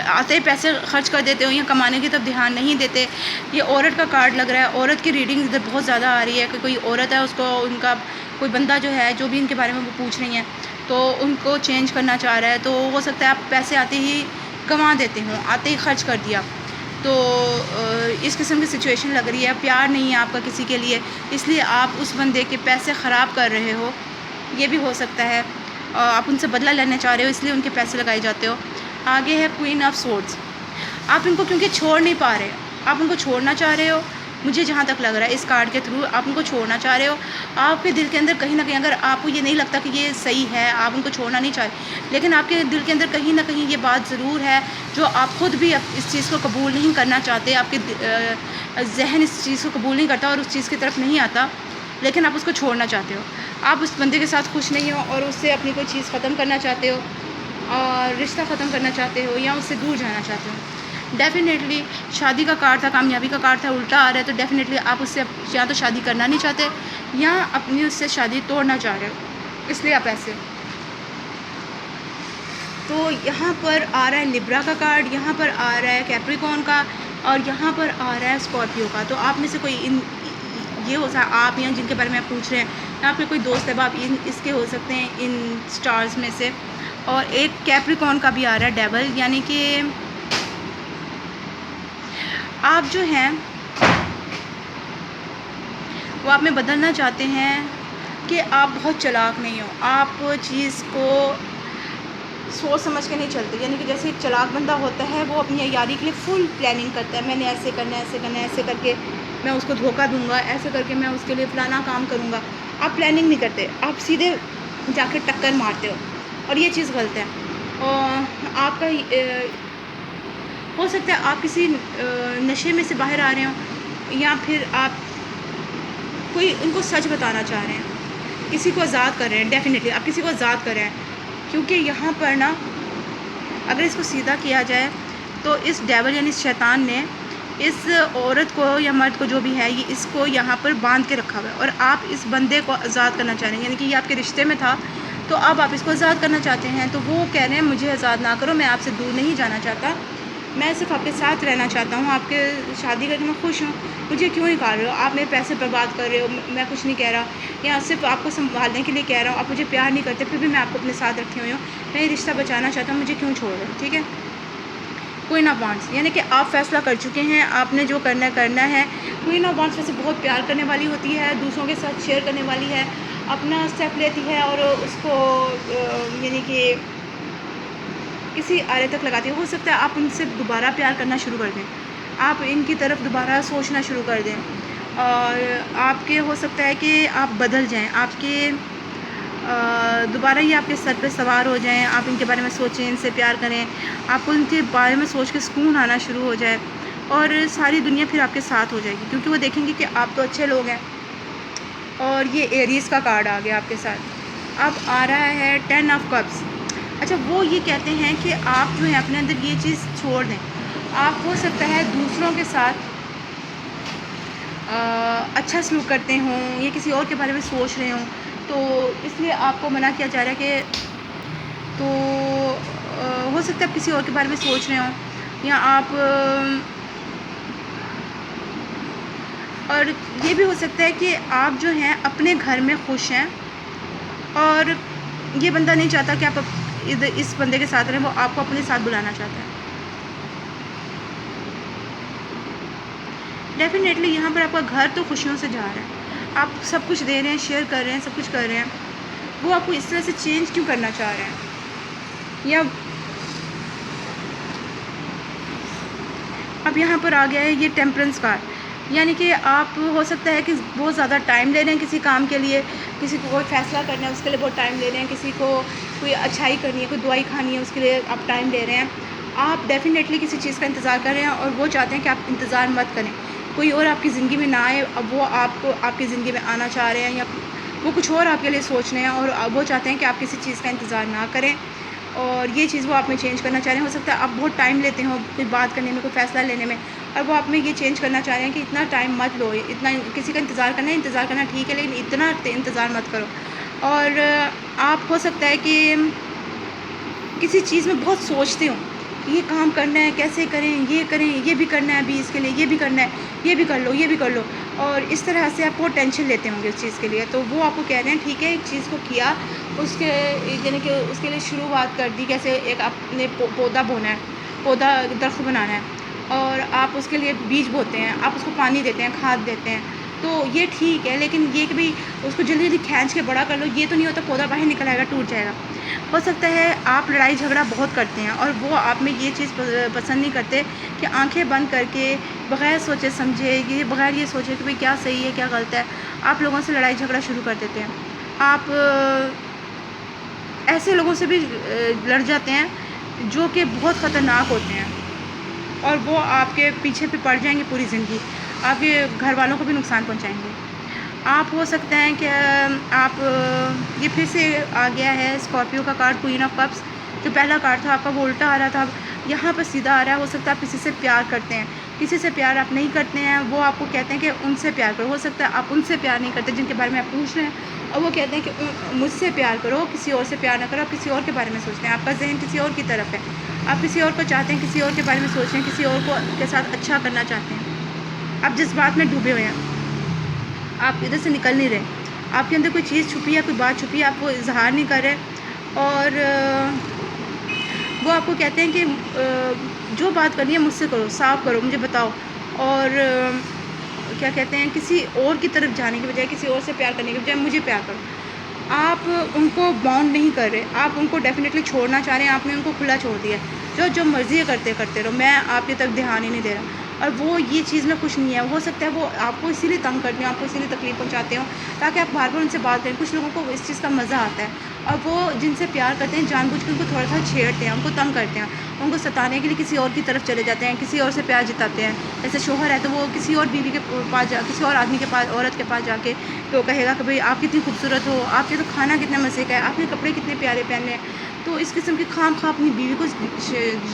آتے ہی پیسے خرچ کر دیتے ہو، یا کمانے کی طرف دھیان نہیں دیتے. یہ عورت کا کارڈ لگ رہا ہے. عورت کی ریڈنگ ادھر بہت زیادہ آ رہی ہے کہ کوئی عورت ہے، اس کو ان کا کوئی بندہ جو ہے، جو بھی ان کے بارے میں وہ پوچھ رہی ہیں، تو ان کو چینج کرنا چاہ رہا ہے. تو ہو سکتا ہے آپ پیسے آتے ہی گنوا دیتے ہوں، آتے ہی خرچ کر دیا. تو اس قسم کی سچویشن لگ رہی ہے، پیار نہیں ہے آپ کا کسی کے لیے، اس لیے آپ اس بندے کے پیسے خراب کر رہے ہو، یہ بھی ہو سکتا ہے، آپ ان سے بدلہ لینا چاہ رہے ہو اس لیے ان کے پیسے لگائے جاتے ہو۔ آگے ہے کوئین آف سورڈز، آپ ان کو کیونکہ چھوڑ نہیں پا رہے، آپ ان کو چھوڑنا چاہ رہے ہو، مجھے جہاں تک لگ رہا ہے اس کارڈ کے تھرو آپ ان کو چھوڑنا چاہ رہے ہو۔ آپ کے دل کے اندر کہیں نہ کہیں، اگر آپ کو یہ نہیں لگتا کہ یہ صحیح ہے، آپ ان کو چھوڑنا نہیں چاہتے، لیکن آپ کے دل کے اندر کہیں نہ کہیں یہ بات ضرور ہے جو آپ خود بھی اس چیز کو قبول نہیں کرنا چاہتے، آپ کے ذہن اس چیز کو قبول نہیں کرتا اور اس چیز کی طرف نہیں آتا، لیکن آپ اس کو چھوڑنا چاہتے ہو، آپ اس بندے کے ساتھ خوش نہیں ہو اور اس سے اپنی کوئی چیز ختم کرنا چاہتے ہو اور رشتہ ختم کرنا چاہتے ہو یا اس سے دور جانا چاہتے ہو۔ ڈیفینیٹلی شادی کا کارڈ تھا، کامیابی کا کارڈ تھا، الٹا آ رہا ہے، تو ڈیفینیٹلی آپ اس سے یا تو شادی کرنا نہیں چاہتے یا اپنی اس سے شادی توڑنا چاہ رہے ہو، اس لیے آپ ایسے۔ تو یہاں پر آ رہا ہے لبرا کا کارڈ، یہاں پر آ رہا ہے کیپریکون کا، اور یہاں پر آ رہا ہے اسکارپیو کا۔ تو آپ میں سے کوئی یہ ہو سکتا ہے، آپ یا جن کے بارے میں آپ پوچھ رہے ہیں، آپ کے کوئی دوست ہے، آپ اس کے ہو سکتے ہیں ان سٹارز میں سے۔ اور ایک کیپریکون کا بھی آ رہا ہے ڈیول، یعنی کہ آپ جو ہیں وہ آپ میں بدلنا چاہتے ہیں کہ آپ بہت چلاک نہیں ہو، آپ چیز کو سوچ سمجھ کے نہیں چلتے، یعنی کہ جیسے ایک چلاک بندہ ہوتا ہے وہ اپنی عیاری کے لیے فل پلاننگ کرتا ہے، میں نے ایسے کرنا ہے، ایسے کرنا ہے، ایسے کر کے میں اس کو دھوکہ دوں گا، ایسے کر کے میں اس کے لیے فلانا کام کروں گا۔ آپ پلاننگ نہیں کرتے، آپ سیدھے جا کے ٹکر مارتے ہو، اور یہ چیز غلط ہے۔ اور آپ کا ہو سکتا ہے آپ کسی نشے میں سے باہر آ رہے ہوں، یا پھر آپ کوئی ان کو سچ بتانا چاہ رہے ہیں، کسی کو آزاد کر رہے ہیں، ڈیفینیٹلی آپ کسی کو آزاد کر رہے ہیں، کیونکہ یہاں پر نا اگر اس کو سیدھا کیا جائے تو اس ڈیول یعنی اس شیطان نے اس عورت کو یا مرد کو جو بھی ہے، یہ اس کو یہاں پر باندھ کے رکھا ہوا ہے، اور آپ اس بندے کو آزاد کرنا چاہ رہے ہیں، یعنی کہ یہ آپ کے رشتے میں تھا تو اب آپ اس کو آزاد کرنا چاہتے ہیں۔ تو وہ کہہ رہے ہیں مجھے آزاد نہ کرو، میں آپ سے دور نہیں جانا چاہتا، میں صرف آپ کے ساتھ رہنا چاہتا ہوں، آپ کے شادی کر کے میں خوش ہوں، مجھے کیوں نکال رہے ہو، آپ میرے پیسے برباد کر رہے ہو، میں کچھ نہیں کہہ رہا، یا صرف آپ کو سنبھالنے کے لیے کہہ رہا ہوں، آپ مجھے پیار نہیں کرتے پھر بھی میں آپ کو اپنے ساتھ رکھی ہوئی ہوں، میں یہ رشتہ بچانا چاہتا ہوں، مجھے کیوں چھوڑ رہے ہو، ٹھیک ہے۔ کوئین آف وانڈس، یعنی کہ آپ فیصلہ کر چکے ہیں، آپ نے جو کرنا ہے کرنا ہے۔ کوئین آف وانڈس ویسے بہت پیار کرنے والی ہوتی ہے، دوسروں کے ساتھ شیئر کرنے والی ہے، اپنا اسٹیپ لیتی ہے اور اس کو یعنی کہ کسی آرے تک لگاتی ہے۔ ہو سکتا ہے آپ ان سے دوبارہ پیار کرنا شروع کر دیں، آپ ان کی طرف دوبارہ سوچنا شروع کر دیں، اور آپ کے ہو سکتا ہے کہ آپ بدل جائیں، آپ کے دوبارہ یہ آپ کے سر پہ سوار ہو جائیں، آپ ان کے بارے میں سوچیں، ان سے پیار کریں، آپ کو ان کے بارے میں سوچ کے سکون آنا شروع ہو جائے، اور ساری دنیا پھر آپ کے ساتھ ہو جائے گی، کیونکہ وہ دیکھیں گے کہ آپ تو اچھے لوگ ہیں۔ اور یہ ایریز کا کارڈ آ گیا آپ کے ساتھ۔ اب آ رہا ہے 10 آف کپس۔ اچھا، وہ یہ کہتے ہیں کہ آپ جو ہے اپنے اندر یہ چیز چھوڑ دیں، آپ ہو سکتا ہے دوسروں کے ساتھ اچھا سلوک کرتے ہوں یا کسی اور کے بارے میں سوچ رہے ہوں، تو اس لیے آپ کو منع کیا جا رہا ہے کہ تو ہو سکتا ہے آپ کسی اور کے بارے میں سوچ رہے ہوں، یا آپ اور یہ بھی ہو سکتا ہے کہ آپ جو ہیں اپنے گھر میں خوش ہیں، اور یہ بندہ نہیں چاہتا کہ آپ اس بندے کے ساتھ رہیں، وہ آپ کو اپنے ساتھ بلانا چاہتا ہے۔ ڈیفینیٹلی یہاں پر آپ کا گھر تو خوشیوں سے جا رہا ہے، آپ سب کچھ دے رہے ہیں، شیئر کر رہے ہیں، سب کچھ کر رہے ہیں، وہ آپ کو اس طرح سے چینج کیوں کرنا چاہ رہے ہیں؟ یا اب یہاں پر آ گیا ہے یہ ٹیمپرنس کارڈ، یعنی کہ آپ ہو سکتا ہے کہ بہت زیادہ ٹائم لے رہے ہیں کسی کام کے لیے، کسی کو کوئی فیصلہ کرنا ہے اس کے لیے بہت ٹائم لے رہے ہیں، کسی کو کوئی اچھائی کرنی ہے، کوئی دعائی کھانی ہے، اس کے لیے آپ ٹائم لے رہے ہیں، آپ ڈیفینیٹلی کسی چیز کا انتظار کر رہے ہیں، اور وہ چاہتے ہیں کہ آپ انتظار مت کریں، کوئی اور آپ کی زندگی میں نہ آئے، اب وہ آپ کو آپ کی زندگی میں آنا چاہ رہے ہیں، یا وہ کچھ اور آپ کے لیے سوچ رہے ہیں، اور وہ چاہتے ہیں کہ آپ کسی چیز کا انتظار نہ کریں، اور یہ چیز وہ آپ میں چینج کرنا چاہ رہے ہیں۔ ہو سکتا ہے آپ بہت ٹائم لیتے ہوں کوئی بات کرنے میں، کوئی فیصلہ لینے میں، اور وہ آپ میں یہ چینج کرنا چاہ رہے ہیں کہ اتنا ٹائم مت لو، اتنا کسی کا انتظار کرنا ہے، انتظار کرنا ٹھیک ہے لیکن اتنا انتظار مت کرو۔ اور آپ ہو سکتا ہے کہ کسی چیز میں بہت سوچتے ہوں کہ یہ کام کرنا ہے، کیسے کریں، یہ بھی کرنا ہے، ابھی اس کے لیے یہ بھی کرنا ہے، یہ بھی کر لو، یہ بھی کر لو، اور اس طرح سے آپ بہت ٹینشن لیتے ہوں گے اس چیز کے لیے۔ تو وہ آپ کو کہہ رہے ہیں ٹھیک ہے، ایک چیز کو کیا، اس کے یعنی کہ اس کے لیے شروعات کر دی، کیسے ایک آپ نے پودا بونا ہے، پودا درخت بنانا ہے، اور آپ اس کے لیے بیج بوتے ہیں، آپ اس کو پانی دیتے ہیں، کھاد دیتے ہیں، تو یہ ٹھیک ہے، لیکن یہ کہ بھئی اس کو جلدی جلدی کھینچ کے بڑا کر لو، یہ تو نہیں ہوتا، پودا باہر نکل آئے گا، ٹوٹ جائے گا۔ ہو سکتا ہے آپ لڑائی جھگڑا بہت کرتے ہیں اور وہ آپ میں یہ چیز پسند نہیں کرتے کہ آنکھیں بند کر کے بغیر سوچے سمجھے، یہ بغیر یہ سوچے کہ بھئی کیا صحیح ہے کیا غلط ہے، آپ لوگوں سے لڑائی جھگڑا شروع کر دیتے ہیں۔ آپ ایسے لوگوں سے بھی لڑ جاتے ہیں جو کہ بہت خطرناک ہوتے ہیں، اور وہ آپ کے پیچھے پہ پڑ جائیں گے پوری زندگی، آپ کے گھر والوں کو بھی نقصان پہنچائیں گے۔ آپ ہو سکتا ہے کہ آپ یہ پھر سے آ گیا ہے اسکارپیو کا کارڈ، کوئین آف کپس، جو پہلا کارڈ تھا آپ کا وہ الٹا آ رہا تھا، اب یہاں پہ سیدھا آ رہا ہے۔ ہو سکتا ہے آپ کسی سے پیار کرتے ہیں، کسی سے پیار آپ نہیں کرتے ہیں، وہ آپ کو کہتے ہیں کہ ان سے پیار کرو۔ ہو سکتا ہے آپ ان سے پیار نہیں کرتے جن کے بارے میں آپ پوچھ رہے ہیں، اور وہ کہتے ہیں کہ مجھ سے پیار کرو، کسی اور سے پیار نہ کرو، آپ کسی اور کے بارے میں سوچتے ہیں، آپ کا ذہن کسی اور کی طرف ہے، آپ کسی اور کو چاہتے ہیں، کسی اور کے بارے میں سوچ رہے ہیں، کسی اور کو کے ساتھ اچھا کرنا چاہتے ہیں، آپ جس بات میں ڈوبے ہوئے ہیں، آپ ادھر سے نکل نہیں رہے، آپ کے اندر کوئی چیز چھپی ہے، کوئی بات چھپی ہے، آپ وہ اظہار نہیں کر رہے، اور وہ آپ کو کہتے ہیں کہ جو بات کرنی ہے مجھ سے کرو، صاف کرو، مجھے بتاؤ، اور کیا کہتے ہیں، کسی اور کی طرف جانے کی بجائے، کسی اور سے پیار کرنے کی بجائے مجھے پیار کرو۔ آپ ان کو باؤنڈ نہیں کر رہے، آپ ان کو ڈیفینیٹلی چھوڑنا چاہ رہے ہیں، آپ نے ان کو کھلا چھوڑ دیا ہے، جو مرضی کرتے رہو، میں آپ کی طرف دھیان ہی نہیں دے رہا، اور وہ یہ چیز میں خوش نہیں ہے۔ ہو سکتا ہے وہ آپ کو اسی لیے تنگ کرتے ہیں، آپ کو اسی لیے تکلیف پہنچاتے ہوں تاکہ آپ بار بار ان سے بات کریں۔ کچھ لوگوں کو اس چیز کا مزہ آتا ہے، اور وہ جن سے پیار کرتے ہیں جان بوجھ کے ان کو تھوڑا سا چھیڑتے ہیں، ان کو تنگ کرتے ہیں، ان کو ستانے کے لیے کسی اور کی طرف چلے جاتے ہیں، کسی اور سے پیار جتاتے ہیں۔ جیسے شوہر ہے تو وہ کسی اور بیوی کے پاس کسی اور آدمی کے پاس، عورت کے پاس جا کے تو کہے گا کہ بھئی آپ کتنی خوبصورت ہو، آپ کے تو کھانا کتنے مزے کا ہے، آپ نے کپڑے کتنے پیارے پہنے ہیں۔ تو اس قسم کی خام خواہ اپنی بیوی کو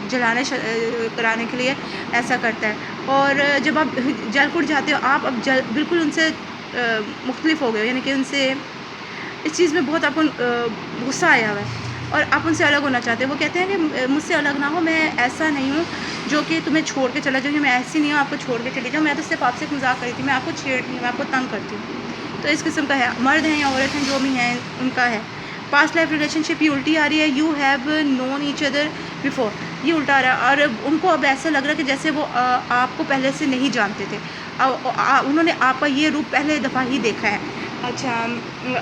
جلانے کرانے کے لیے ایسا کرتا ہے، اور جب آپ جل کٹ جاتے ہو، آپ اب بالکل ان سے مختلف ہو گئے، یعنی کہ ان سے اس چیز میں بہت آپ کو غصہ آیا ہوا ہے، اور آپ ان سے الگ ہونا چاہتے ہیں۔ وہ کہتے ہیں کہ مجھ سے الگ نہ ہو، میں ایسا نہیں ہوں جو کہ تمہیں چھوڑ کے چلا جاؤں، میں ایسی نہیں ہوں آپ کو چھوڑ کے چلی جاؤں، میں تو صرف آپ سے ایک مذاق کری تھی، میں آپ کو چھیڑتی ہوں، میں آپ کو تنگ کرتی ہوں۔ تو اس قسم کا ہے، مرد ہیں یا عورت ہیں جو بھی ہیں ان کا ہے۔ پاسٹ لائف ریلیشن شپ یہ الٹی آ رہی ہے، you have known each other before, یہ الٹا آ رہا ہے، اور ان کو اب ایسا لگ رہا ہے کہ جیسے وہ آپ کو پہلے سے نہیں جانتے تھے، انہوں نے آپ کا یہ روپ پہلے دفعہ ہی دیکھا ہے۔ اچھا،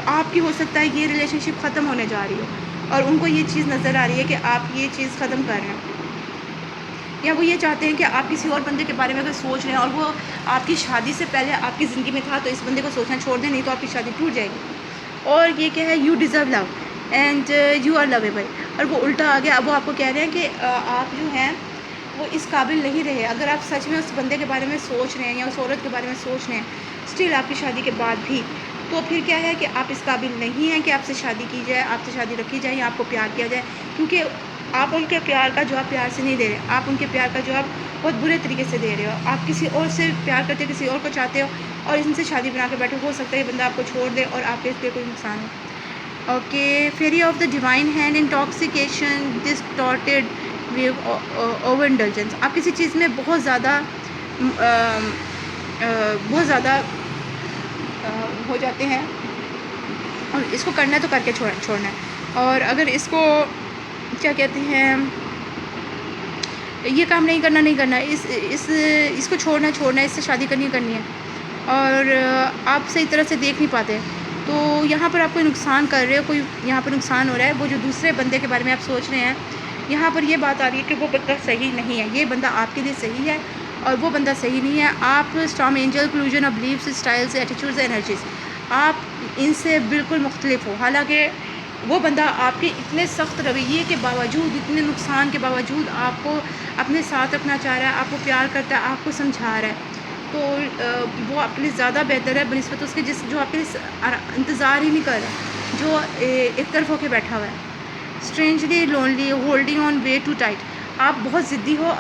آپ کی ہو سکتا ہے یہ ریلیشن شپ ختم ہونے جا رہی ہے، اور ان کو یہ چیز نظر آ رہی ہے کہ آپ یہ چیز ختم کر رہے ہیں، یا وہ یہ چاہتے ہیں کہ آپ کسی اور بندے کے بارے میں اگر سوچ رہے ہیں اور وہ آپ کی شادی سے پہلے آپ کی زندگی میں تھا، تو اس بندے کو سوچنا چھوڑ دیں، نہیں تو آپ کی شادی ٹوٹ جائے گی۔ اور یہ کیا ہے، you deserve love and you are lovable, اور وہ الٹا آ گیا، اب وہ آپ کو کہہ رہے ہیں کہ آپ جو ہیں وہ اس قابل نہیں رہے۔ اگر آپ سچ میں اس بندے کے بارے میں سوچ رہے ہیں یا اس عورت کے بارے میں سوچ رہے ہیں اسٹل آپ کی شادی کے بعد بھی، تو پھر کیا ہے کہ آپ اس قابل نہیں ہیں کہ آپ سے شادی کی جائے، آپ سے شادی رکھی جائے یا آپ کو پیار کیا جائے، کیونکہ آپ ان کے پیار کا جواب پیار سے نہیں دے رہے، آپ ان کے پیار کا جواب بہت برے طریقے سے دے رہے ہو۔ آپ کسی اور سے پیار کرتے، کسی اور کو چاہتے ہو، اور ان سے شادی بنا کے بیٹھے، ہو سکتا ہے یہ بندہ آپ کو چھوڑ دے اور آپ کے اس پہ کوئی نقصان ہو۔ Okay, fairy of the divine hand, intoxication, distorted view, over indulgence, آپ کسی چیز میں بہت زیادہ ہو جاتے ہیں، اور اس کو کرنا ہے تو کر کے چھوڑنا ہے، اور اگر اس کو کیا کہتے ہیں، یہ کام نہیں کرنا ہے، اس کو چھوڑنا ہے، اس سے شادی کرنی ہے، اور آپ صحیح طرح سے دیکھ نہیں پاتے، تو یہاں پر آپ کوئی نقصان کر رہے ہو، کوئی یہاں پر نقصان ہو رہا ہے۔ وہ جو دوسرے بندے کے بارے میں آپ سوچ رہے ہیں، یہاں پر یہ بات آ رہی ہے کہ وہ بندہ صحیح نہیں ہے، یہ بندہ آپ کے لیے صحیح ہے اور وہ بندہ صحیح نہیں ہے۔ آپ storm angel, collusion of beliefs, styles, attitudes, energies, آپ ان سے بالکل مختلف ہو، حالانکہ وہ بندہ آپ کے اتنے سخت رویے کے باوجود، اتنے نقصان کے باوجود آپ کو اپنے ساتھ رکھنا چاہ رہا ہے، آپ کو پیار کرتا ہے، آپ کو سمجھا رہا ہے، تو وہ آپ کے لیے زیادہ بہتر ہے بنسبت اس کے جو آپ کے لیے انتظار ہی نہیں کر رہا، جو ایک طرف ہو کے بیٹھا ہوا ہے۔ Strangely lonely, holding on way too tight, آپ بہت ضدی ہو،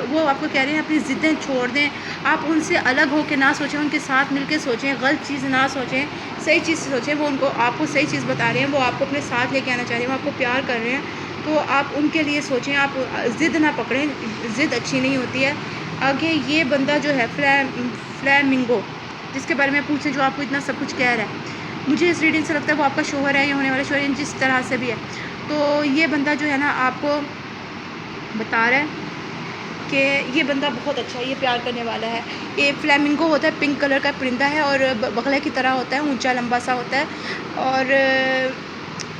وہ آپ کو کہہ رہے ہیں اپنی ضدیں چھوڑ دیں، آپ ان سے الگ ہو کے نہ سوچیں، ان کے ساتھ مل کے سوچیں، غلط چیز نہ سوچیں، صحیح چیز سوچیں۔ وہ آپ کو صحیح چیز بتا رہے ہیں، وہ آپ کو اپنے ساتھ لے کے آنا چاہ رہے ہیں، وہ آپ کو پیار کر رہے ہیں، تو آپ ان کے لیے سوچیں، آپ ضد نہ پکڑیں، ضد اچھی نہیں ہوتی ہے۔ آگے یہ بندہ جو ہے فلیمنگو، جس کے بارے میں پوچھیں، جو آپ کو اتنا سب کچھ کہہ رہا ہے، مجھے اس ریڈنگ سے لگتا ہے وہ آپ کا شوہر ہے یا ہونے والا شوہر ہے، جس طرح سے بھی ہے، تو یہ بندہ جو ہے نا آپ کو بتا رہا ہے کہ یہ بندہ بہت اچھا ہے، یہ پیار کرنے والا ہے. یہ فلیمنگو ہوتا ہے، پنک کلر کا پرندہ ہے اور بغلے کی طرح ہوتا ہے، اونچا لمبا سا ہوتا ہے. اور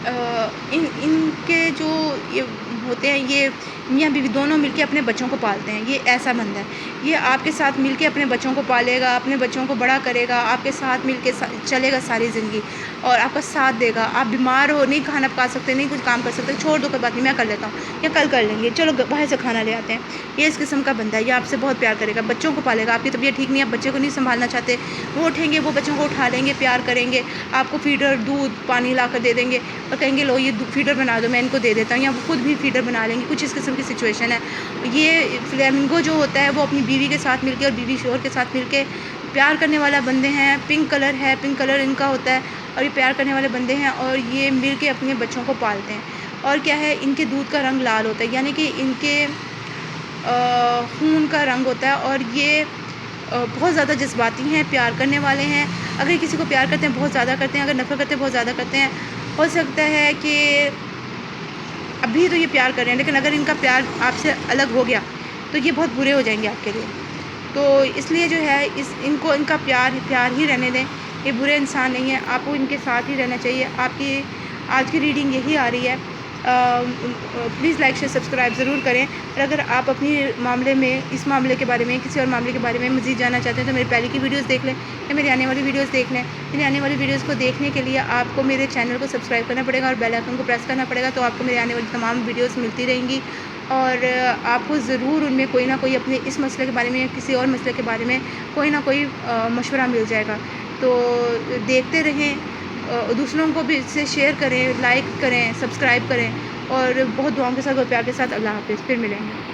ان کے جو یہ ہوتے ہیں، یہ میاں بیوی دونوں مل کے اپنے بچوں کو پالتے ہیں. یہ ایسا بندہ ہے، یہ آپ کے ساتھ مل کے اپنے بچوں کو پالے گا، اپنے بچوں کو بڑا کرے گا، آپ کے ساتھ مل کے چلے گا ساری زندگی اور آپ کا ساتھ دے گا. آپ بیمار ہو، نہیں کھانا پکا سکتے، نہیں کچھ کام کر سکتے، چھوڑ دو، کوئی بات نہیں، میں کر لیتا ہوں یا کل کر لیں گے، چلو باہر سے کھانا لے آتے ہیں. یہ اس قسم کا بندہ ہے. یہ آپ سے بہت پیار کرے گا، بچوں کو پالے گا. آپ کی طبیعت ٹھیک نہیں ہے، بچے کو نہیں سنبھالنا چاہتے، وہ اٹھیں گے، وہ بچوں کو اٹھا لیں گے، پیار کریں گے، آپ کو فیڈر، دودھ، پانی لا کر دے دیں گے اور کہیں گے لو یہ فیڈر بنا دو، میں ان کو دے دیتا ہوں، یا وہ خود بھی فیڈر بنا لیں گے. کچھ اس قسم کی سچویشن ہے. یہ فلیمنگو جو ہوتا ہے وہ اپنی بیوی کے ساتھ مل کے اور بیوی شوہر کے ساتھ مل کے پیار کرنے والا بندے ہیں. پنک کلر ہے، پنک کلر ان کا ہوتا ہے اور یہ پیار کرنے والے بندے ہیں اور یہ مل کے اپنے بچوں کو پالتے ہیں. اور کیا ہے، ان کے دودھ کا رنگ لال ہوتا ہے، یعنی کہ ان کے خون کا رنگ ہوتا ہے. اور یہ بہت زیادہ جذباتی ہیں، پیار کرنے والے ہیں. اگر کسی کو پیار کرتے ہیں بہت زیادہ کرتے ہیں، اگر نفرت کرتے ہیں بہت زیادہ کرتے ہیں. ہو سکتا ہے کہ ابھی تو یہ پیار کر رہے ہیں، لیکن اگر ان کا پیار آپ سے الگ ہو گیا تو یہ بہت برے ہو جائیں گے آپ کے لیے. تو اس لیے جو ہے ان کو ان کا پیار ہی رہنے دیں. یہ برے انسان نہیں ہیں، آپ کو ان کے ساتھ ہی رہنا چاہیے. آپ کی آج کی ریڈنگ یہی آ رہی ہے. پلیز لائک شیئر سبسکرائب ضرور کریں. اور اگر آپ اپنی معاملے میں، اس معاملے کے بارے میں، کسی اور معاملے کے بارے میں مزید جاننا چاہتے ہیں تو میری پہلے کی ویڈیوز دیکھ لیں یا میری آنے والی ویڈیوز دیکھ لیں. میری آنے والی ویڈیوز کو دیکھنے کے لیے آپ کو میرے چینل کو سبسکرائب کرنا پڑے گا اور بیل آئکن کو پریس کرنا پڑے گا، تو آپ کو میری آنے والی تمام ویڈیوز ملتی رہیں گی. اور آپ کو ضرور ان میں کوئی نہ کوئی اپنے اس مسئلے کے بارے میں یا کسی اور مسئلے کے بارے میں کوئی نہ کوئی مشورہ مل جائے گا. تو دیکھتے رہیں، دوسروں کو بھی اس سے شیئر کریں، لائک کریں، سبسکرائب کریں اور بہت دعاؤں کے ساتھ اور پیار کے ساتھ. اللہ حافظ، پھر ملیں گے.